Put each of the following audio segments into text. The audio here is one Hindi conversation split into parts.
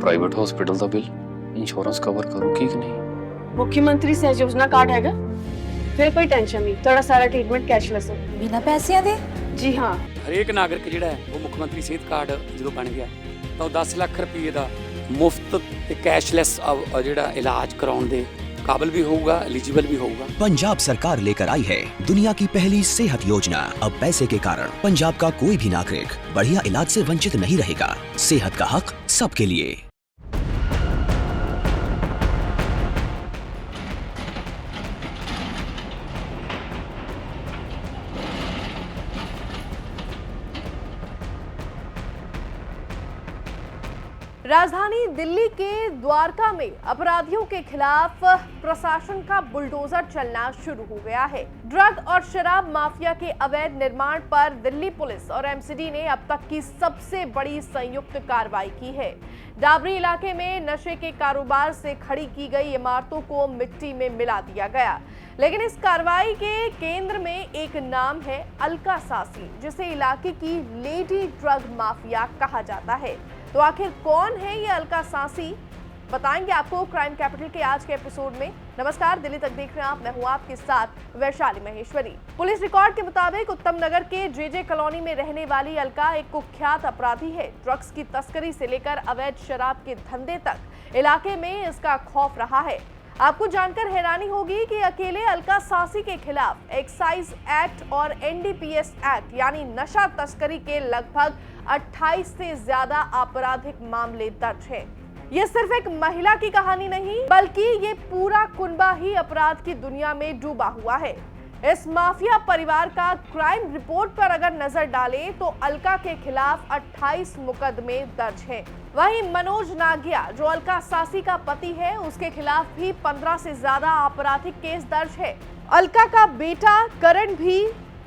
प्राइवेट हॉस्पिटल का बिल इंश्योरेंस कवर करूगी कि नहीं? मुख्यमंत्री सहज योजना कार्ड हैगा, फिर कोई टेंशन नहीं, थोड़ा सारा ट्रीटमेंट कैशलेस है। बिना पैसिਆਂ ਦੇ? जी हाँ। ਹਰੇਕ ਨਾਗਰਿਕ ਜਿਹੜਾ ਹੈ ਉਹ ਮੁੱਖ ਮੰਤਰੀ ਸਿਹਤ ਕਾਰਡ ਜਦੋਂ ਬਣ ਗਿਆ ਤਾਂ ਉਹ 10 ਲੱਖ ਰੁਪਏ ਦਾ ਮੁਫਤ ਤੇ ਕੈਸ਼ਲੈਸ ਜਿਹੜਾ ਇਲਾਜ ਕਰਾਉਣ ਦੇ काबिल भी होगा, एलिजिबल भी होगा। पंजाब सरकार लेकर आई है दुनिया की पहली सेहत योजना। अब पैसे के कारण पंजाब का कोई भी नागरिक बढ़िया इलाज से वंचित नहीं रहेगा। सेहत का हक सबके लिए। राजधानी दिल्ली के द्वारका में अपराधियों के खिलाफ प्रशासन का बुलडोजर चलना शुरू हो गया है। ड्रग और शराब माफिया के अवैध निर्माण पर दिल्ली पुलिस और एमसीडी ने अब तक की सबसे बड़ी संयुक्त कार्रवाई की है। डाबरी इलाके में नशे के कारोबार से खड़ी की गई इमारतों को मिट्टी में मिला दिया गया, लेकिन इस कार्रवाई के केंद्र में एक नाम है अलका सासी, जिसे इलाके की लेडी ड्रग माफिया कहा जाता है। तो आखिर कौन है ये अलका सासी, बताएंगे आपको क्राइम कैपिटल के आज के एपिसोड में। नमस्कार, दिल्ली तक देख रहे हैं आप, मैं हूं आपके साथ वैशाली महेश्वरी। पुलिस रिकॉर्ड के मुताबिक उत्तम नगर के जेजे कॉलोनी में रहने वाली अलका एक कुख्यात अपराधी है। ड्रग्स की तस्करी से लेकर अवैध शराब के धंधे तक इलाके में इसका खौफ रहा है। आपको जानकर हैरानी होगी कि अकेले अलका सासी के खिलाफ एक्साइज एक्ट और एनडीपीएस एक्ट यानी नशा तस्करी के लगभग 28 से ज्यादा आपराधिक मामले दर्ज हैं। ये सिर्फ एक महिला की कहानी नहीं, बल्कि ये पूरा कुनबा ही अपराध की दुनिया में डूबा हुआ है। इस माफिया परिवार का क्राइम रिपोर्ट पर अगर नजर डालें तो अलका के खिलाफ 28 मुकदमे दर्ज हैं। वहीं मनोज नागिया, जो अलका सासी का पति है, उसके खिलाफ भी 15 से ज्यादा आपराधिक केस दर्ज है। अलका का बेटा करण भी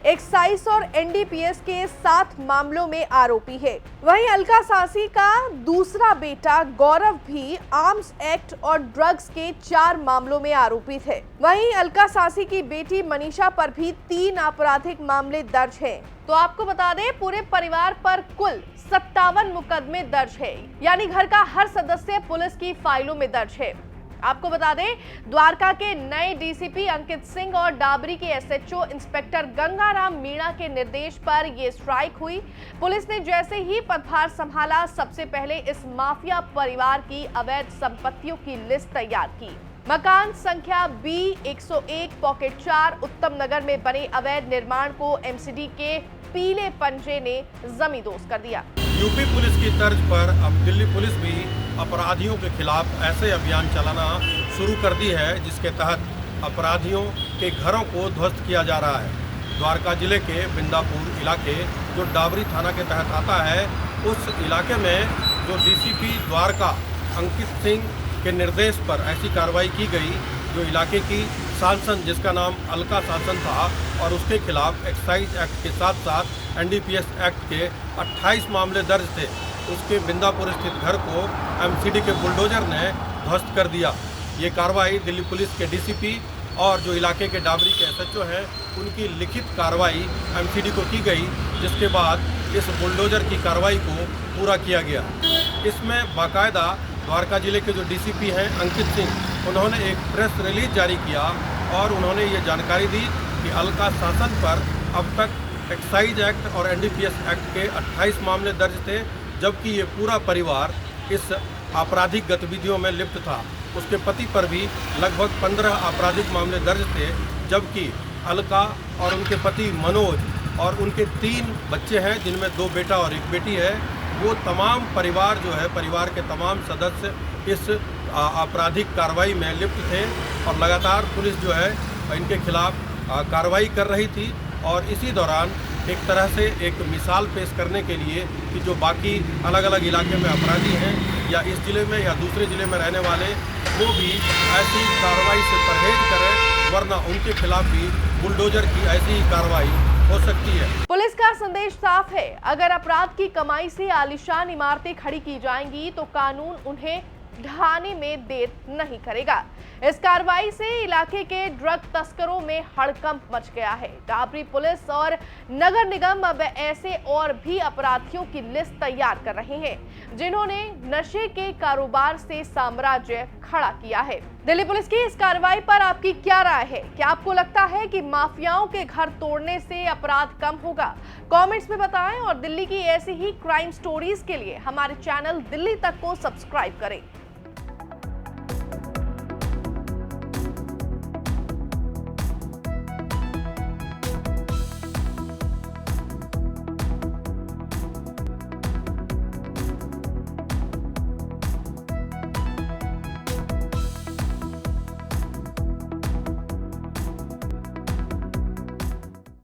एक्साइज और एनडीपीएस के 7 मामलों में आरोपी है। वहीं अलका सासी का दूसरा बेटा गौरव भी आर्म्स एक्ट और ड्रग्स के 4 मामलों में आरोपी थे। वहीं अलका सासी की बेटी मनीषा पर भी 3 आपराधिक मामले दर्ज हैं। तो आपको बता दें, पूरे परिवार पर कुल 57 मुकदमे दर्ज है, यानी घर का हर सदस्य पुलिस की फाइलों में दर्ज है। आपको बता दें, द्वारका के नए डीसीपी अंकित सिंह और डाबरी के एसएचओ इंस्पेक्टर गंगाराम मीणा के निर्देश पर यह स्ट्राइक हुई। पुलिस ने जैसे ही पदभार संभाला, सबसे पहले इस माफिया परिवार की अवैध संपत्तियों की लिस्ट तैयार की। मकान संख्या B101 पॉकेट 4 उत्तम नगर में बने अवैध निर्माण को एमसीडी के पीले पंजे ने जमींदोज कर दिया। यूपी पुलिस की तर्ज पर अब दिल्ली पुलिस भी अपराधियों के खिलाफ ऐसे अभियान चलाना शुरू कर दी है, जिसके तहत अपराधियों के घरों को ध्वस्त किया जा रहा है। द्वारका जिले के बिंदापुर इलाके, जो डाबरी थाना के तहत आता है, उस इलाके में जो डीसीपी द्वारका अंकित सिंह के निर्देश पर ऐसी कार्रवाई की गई, जो इलाके की सांसद, जिसका नाम अलका सासन था, और उसके खिलाफ एक्साइज एक्ट के साथ साथ एनडीपीएस एक्ट के 28 मामले दर्ज थे। उसके बिंदापुर स्थित घर को एमसीडी के बुलडोजर ने ध्वस्त कर दिया। ये कार्रवाई दिल्ली पुलिस के डीसीपी और जो इलाके के डाबरी के एसएचओ हैं, उनकी लिखित कार्रवाई एमसीडी को की गई, जिसके बाद इस बुलडोजर की कार्रवाई को पूरा किया गया। इसमें बाकायदा द्वारका जिले के जो डीसीपी हैं अंकित सिंह, उन्होंने एक प्रेस रिलीज जारी किया और उन्होंने ये जानकारी दी कि अलका सासन पर अब तक एक्साइज एक्ट और एनडीपीएस एक्ट के 28 मामले दर्ज थे, जबकि ये पूरा परिवार इस आपराधिक गतिविधियों में लिप्त था। उसके पति पर भी लगभग 15 आपराधिक मामले दर्ज थे, जबकि अलका और उनके पति मनोज और उनके 3 बच्चे हैं, जिनमें 2 बेटा और 1 बेटी है। वो तमाम परिवार जो है, परिवार के तमाम सदस्य इस आपराधिक कार्रवाई में लिप्त थे और लगातार पुलिस जो है इनके खिलाफ कार्रवाई कर रही थी। और इसी दौरान एक तरह से एक मिसाल पेश करने के लिए कि जो बाकी अलग अलग इलाके में अपराधी हैं, या इस ज़िले में या दूसरे ज़िले में रहने वाले, वो भी ऐसी कार्रवाई से परहेज करें, वरना उनके खिलाफ भी बुलडोजर की ऐसी ही कार्रवाई हो सकती है। पुलिस का संदेश साफ है, अगर अपराध की कमाई से आलीशान इमारतें खड़ी की जाएंगी तो कानून उन्हें ढाने में देर नहीं करेगा। इस कार्रवाई से इलाके के ड्रग तस्करों में हड़कंप मच गया है। डाबरी पुलिस और नगर निगम अब ऐसे और भी अपराधियों की लिस्ट तैयार कर रहे हैं जिन्होंने नशे के कारोबार से साम्राज्य खड़ा किया है। दिल्ली पुलिस की इस कार्रवाई पर आपकी क्या राय है? क्या आपको लगता है कि माफियाओं के घर तोड़ने से अपराध कम होगा? कमेंट्स में बताएं और दिल्ली की ऐसी ही क्राइम स्टोरीज के लिए हमारे चैनल दिल्ली तक को सब्सक्राइब करें।